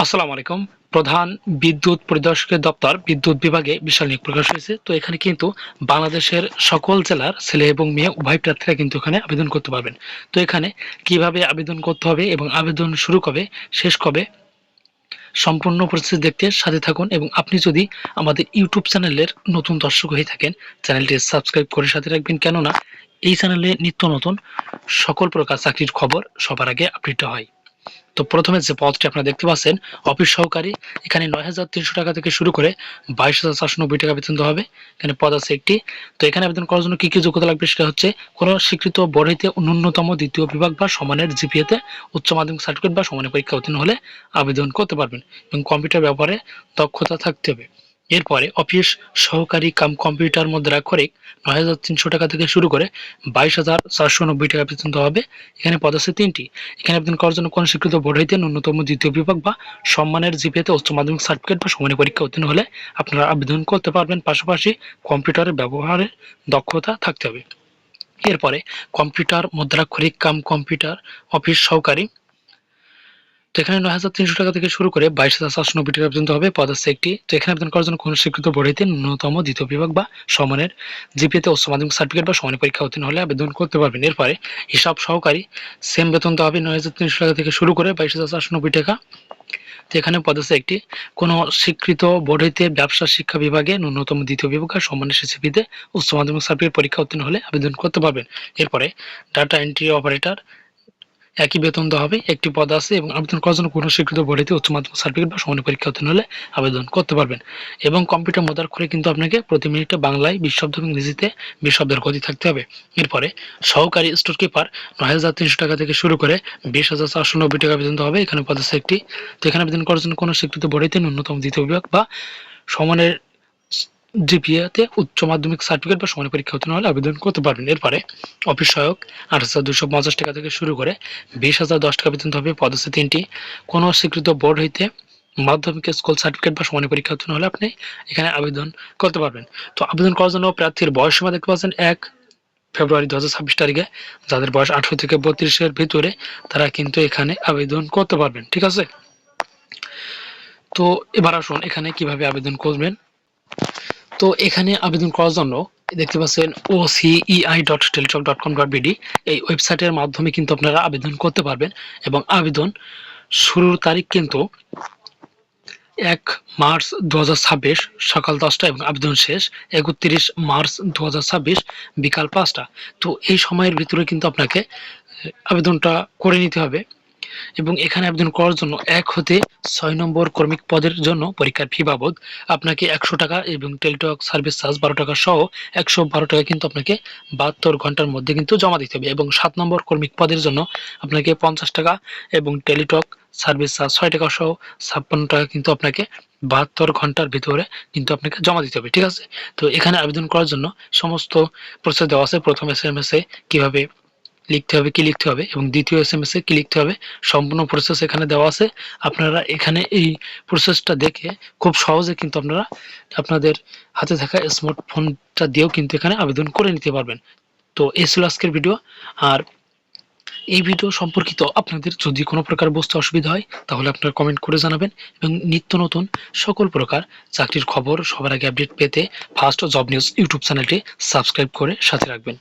আসসালামু আলাইকুম। প্রধান বিদ্যুৎ পরিদর্শকের দপ্তর বিদ্যুৎ বিভাগে বিশাল নিয়োগ প্রকাশ হয়েছে। তো এখানে কিন্তু বাংলাদেশের সকল জেলার ছেলে এবং মেয়ে উভয় প্রার্থীরা কিন্তু এখানে আবেদন করতে পারবেন। তো এখানে কিভাবে আবেদন করতে হবে এবং আবেদন শুরু কবে শেষ কবে সম্পূর্ণ প্রসেস দেখতে সাথে থাকুন, এবং আপনি যদি আমাদের ইউটিউব চ্যানেলের নতুন দর্শক হয়ে থাকেন চ্যানেলটি সাবস্ক্রাইব করে সাথে রাখবেন, কেননা এই চ্যানেলে নিত্য নতুন সকল প্রকার চাকরির খবর সবার আগে আপডেট হয়। তো প্রথমে যে পদটি আপনারা দেখতে পাচ্ছেন অফিস সহকারী, এখানে ৯,৩০০ টাকা থেকে শুরু করে ২২,৪৯০ টাকা বেতন দেওয়া হবে। এখানে পদ আছে একটি। তো এখানে আবেদন করার জন্য কি কি যোগ্যতা লাগবে সেটা হচ্ছে কোনো স্বীকৃত বোর্ড হইতে ন্যূনতম দ্বিতীয় বিভাগ বা সমানের জিপিএতে উচ্চ মাধ্যমিক সার্টিফিকেট বা সমানের পরীক্ষা উত্তীর্ণ হলে আবেদন করতে পারবেন, এবং কম্পিউটার ব্যবহারে দক্ষতা থাকতে হবে। এরপরে অফিস সহকারী কাম কম্পিউটার মুদ্রাক্ষরিক ৯,৩০০ টাকা থেকে শুরু করে ২২,৪৯০ টাকা বেতন দেওয়া হবে। এখানে পদ আছে তিনটি। এখানে আবেদন করার জন্য কোন স্বীকৃত বোর্ড হইতে ন্যূনতম দ্বিতীয় বিভাগ বা সম্মানের জিপিএতে উচ্চ মাধ্যমিক সার্টিফিকেট বা সমানের পরীক্ষা উত্তীর্ণ হলে আপনারা আবেদন করতে পারবেন। পাশাপাশি কম্পিউটারের ব্যবহারের দক্ষতা থাকতে হবে। এরপরে কম্পিউটার মুদ্রাক্ষরিক কাম কম্পিউটার অফিস সহকারী, তো এখানে ৯,৩০০ টাকা থেকে শুরু করে ২২,৪৯০ টাকা পর্যন্ত হবে। পদ আছে একটি। তো এখানে আবেদন করার জন্য কোন স্বীকৃত বোর্ড হইতে ন্যূনতম দ্বিতীয় বিভাগ বা সমানের জিপিএতে উচ্চ মাধ্যমিক সার্টিফিকেট বা সমানের পরীক্ষা উত্তীর্ণ হলে আবেদন করতে পারবেন। এরপরে হিসাব সহকারী, সেম বেতন দেওয়া হবে ৯,৩০০ টাকা থেকে শুরু করে ২২,৪৯০ টাকা। তো এখানে পদ আছে একটি। কোন স্বীকৃত বোর্ড হইতে ব্যবসা শিক্ষা বিভাগে ন্যূনতম দ্বিতীয় বিভাগ আর সমানের সিসিপিতে উচ্চ মাধ্যমিক সার্টিফিকেট পরীক্ষা উত্তীর্ণ হলে আবেদন করতে পারবেন। এরপরে ডাটা এন্ট্রি অপারেটর, একই বেতন দেওয়া হবে, একটি পদ আছে, এবং আবেদন করার জন্য কোনো স্বীকৃত বোর্ড হইতে উচ্চ মাধ্যমিক সার্টিফিকেট বা সমানের পরীক্ষা উত্তীর্ণ হলে আবেদন করতে পারবেন। এবং কম্পিউটার মুদ্রাক্ষরে কিন্তু আপনাকে প্রতি মিনিটে বাংলায় ২০ শব্দ এবং ইংরেজিতে ২০ শব্দের গতি থাকতে হবে। এরপরে সহকারী স্টোর কিপার ৯,৩০০ টাকা থেকে শুরু করে ২০,৪৯০ টাকা পর্যন্ত হবে। এখানে পদ আছে একটি। তো এখানে আবেদন করার জন্য কোনো স্বীকৃত বোর্ড হইতে ন্যূনতম দ্বিতীয় বিভাগ বা সমানের জিপিএতে উচ্চ মাধ্যমিক সার্টিফিকেট বা সমানের পরীক্ষা উত্তীর্ণ হলে আবেদন করতে পারবেন। এরপরে অফিস সহায়ক ৮,২৫০ টাকা থেকে শুরু করে ২০,০১০ টাকা পর্যন্ত হবে। পদ আছে তিনটি। কোনো স্বীকৃত বোর্ড হইতে মাধ্যমিক স্কুল সার্টিফিকেট বা সমানের পরীক্ষা উত্তীর্ণ হলে আপনি এখানে আবেদন করতে পারবেন। তো আবেদন করার জন্য প্রার্থীর বয়স সীমা দেখতে পাচ্ছেন ১ ফেব্রুয়ারি ২০২৬ তারিখে। যাদের বয়স ১৮ থেকে ৩২-এর ভিতরে তারা কিন্তু এখানে আবেদন করতে পারবেন। ঠিক আছে। তো এবার আসুন এখানে কিভাবে আবেদন করবেন। তো এখানে আবেদন করার জন্য দেখতে পাচ্ছেন ocei.teletalk.com.bd এই ওয়েবসাইটের মাধ্যমে কিন্তু আপনারা আবেদন করতে পারবেন, এবং আবেদন শুরুর তারিখ কিন্তু ১ মার্চ ২০২৬ সকাল ১০টা এবং আবেদন শেষ ৩১ মার্চ ২০২৬ বিকাল ৫টা। তো এই সময়ের ভিতরে কিন্তু আপনাকে আবেদনটা করে নিতে হবে। এবং এখানে আবেদন করার জন্য ১ হতে ৬ নম্বর কর্মিক পদের জন্য পরীক্ষার ফি বাবদ আপনাকে ১০০ টাকা এবং টেলিটক সার্ভিস চার্জ ১২ টাকা সহ ১১২ টাকা কিন্তু আপনাকে ৭২ ঘন্টার মধ্যে কিন্তু জমা দিতে হবে। এবং ৭ নম্বর কর্মিক পদের জন্য আপনাকে ৫০ টাকা এবং টেলিটক সার্ভিস চার্জ ৬ টাকা সহ ৫৬ টাকা কিন্তু আপনাকে ৭২ ঘন্টার ভিতরে কিন্তু আপনাকে জমা দিতে হবে। ঠিক আছে। তো এখানে আবেদন করার জন্য সমস্ত প্রসেস দেওয়া আছে। প্রথম SMS এ কিভাবে লিখতে হবে, কি লিখতে হবে, এবং দ্বিতীয় SMS এ কি লিখতে হবে, সম্পূর্ণ প্রসেস এখানে দেওয়া আছে। আপনারা এখানে এই প্রসেসটা দেখে খুব সহজে কিন্তু আপনারা আপনাদের হাতে থাকা স্মার্টফোনটা দিয়েও কিন্তু এখানে আবেদন করে নিতে পারবেন। তো এই ছিল আজকের ভিডিও। আর এই ভিডিও সম্পর্কিত আপনাদের যদি কোনো প্রকার বুঝতে অসুবিধা হয় তাহলে আপনারা কমেন্ট করে জানাবেন, এবং নিত্য নতুন সকল প্রকার চাকরির খবর সবার আগে আপডেট পেতে ফার্স্ট জব নিউজ ইউটিউব চ্যানেলটি সাবস্ক্রাইব করে সাথে রাখবেন।